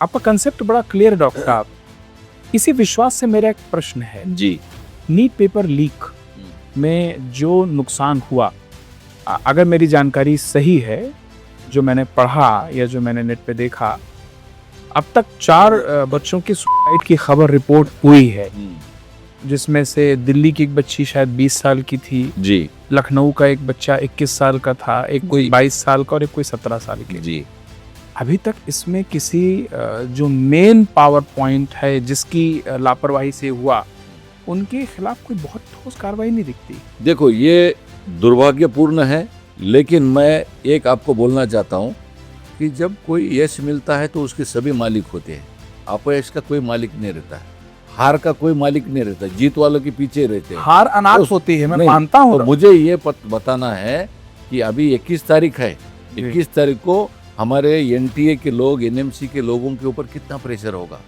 आपका कंसेप्ट बड़ा क्लियर है डॉक्टर साहब। इसी विश्वास से मेरा एक प्रश्न है जी। नीट पेपर लीक में जो नुकसान हुआ, अगर मेरी जानकारी सही है, जो मैंने पढ़ा या जो मैंने नेट पे देखा, अब तक 4 बच्चों की सुसाइड की खबर रिपोर्ट हुई है, जिसमें से दिल्ली की एक बच्ची शायद 20 साल की थी जी। लखनऊ का एक बच्चा 21 साल का था, एक कोई 22 साल का और एक कोई 17 साल की। जी। अभी तक इसमें किसी जो मेन पावर पॉइंट है जिसकी लापरवाही से हुआ, उनके खिलाफ कोई बहुत ठोस कार्रवाई नहीं दिखती। देखो, ये दुर्भाग्यपूर्ण है, लेकिन मैं एक आपको बोलना चाहता हूँ कि जब कोई यश मिलता है तो उसके सभी मालिक होते हैं। अपयश का कोई मालिक नहीं रहता है, हार का कोई मालिक नहीं रहता, जीत वालों के पीछे रहते हैं। हार अनाथ होती है, मैं मानता हूँ। तो मुझे ये बताना है कि अभी 21 तारीख है, 21 तारीख को हमारे एनटीए के लोग, एनएमसी के लोगों के ऊपर कितना प्रेशर होगा।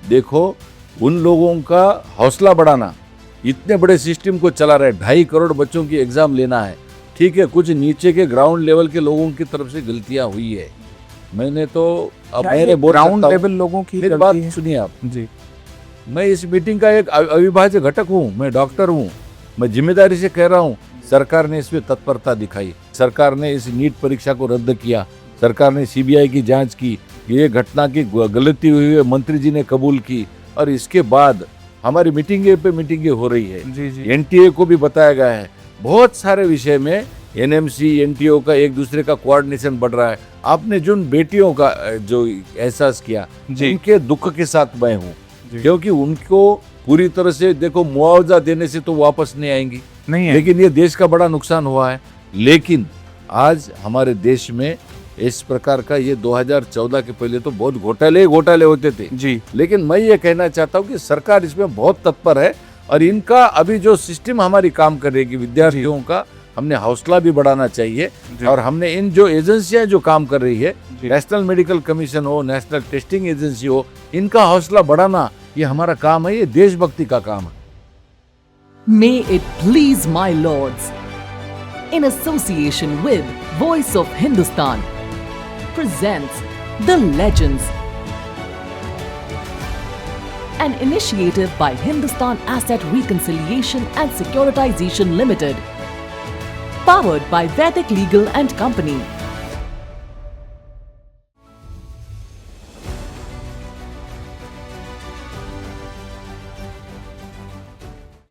देखो, उन लोगों का हौसला बढ़ाना, इतने बड़े सिस्टम को चला रहे, 2.5 करोड़ बच्चों की एग्जाम लेना है, ठीक है, कुछ नीचे के ग्राउंड लेवल के लोगों की तरफ से गलतियां हुई है। मैंने तो अब मेरे ग्राउंड लेवल लोगों की मेरी बात सुनिए आप जी। मैं इस मीटिंग का एक अविभाज्य घटक हूँ, मैं डॉक्टर हूँ, मैं जिम्मेदारी से कह रहा हूँ। सरकार ने इसमें तत्परता दिखाई, सरकार ने इस नीट परीक्षा को रद्द किया, सरकार ने सीबीआई की जांच की, ये घटना की गलती हुई है मंत्री जी ने कबूल की, और इसके बाद हमारी मीटिंगें पे मीटिंगें हो रही है। जी जी। एनटीए को भी बताया गया है, बहुत सारे विषय में एनएमसी एनटीओ का एक दूसरे का कोऑर्डिनेशन बढ़ रहा है। आपने जिन बेटियों का जो एहसास किया, उनके दुख के साथ मैं हूँ, क्योंकि उनको पूरी तरह से देखो मुआवजा देने से तो वापस नहीं आएंगी, नहीं है। लेकिन ये देश का बड़ा नुकसान हुआ है। लेकिन आज हमारे देश में इस प्रकार का, ये 2014 के पहले तो बहुत घोटाले होते थे जी। लेकिन मैं ये कहना चाहता हूँ कि सरकार इसमें बहुत तत्पर है, और इनका अभी जो सिस्टम हमारी काम कर रही है, विद्यार्थियों का हमने हौसला भी बढ़ाना चाहिए, और हमने इन जो एजेंसियां जो काम कर रही है, नेशनल मेडिकल कमीशन हो, नेशनल टेस्टिंग एजेंसी हो, इनका हौसला बढ़ाना ये हमारा काम है, ये देशभक्ति का काम है। May it please my lords, in association with Voice of Hindustan, presents The Legends, an initiative by Hindustan Asset Reconciliation and Securitization Limited, powered by Vedic Legal and Company.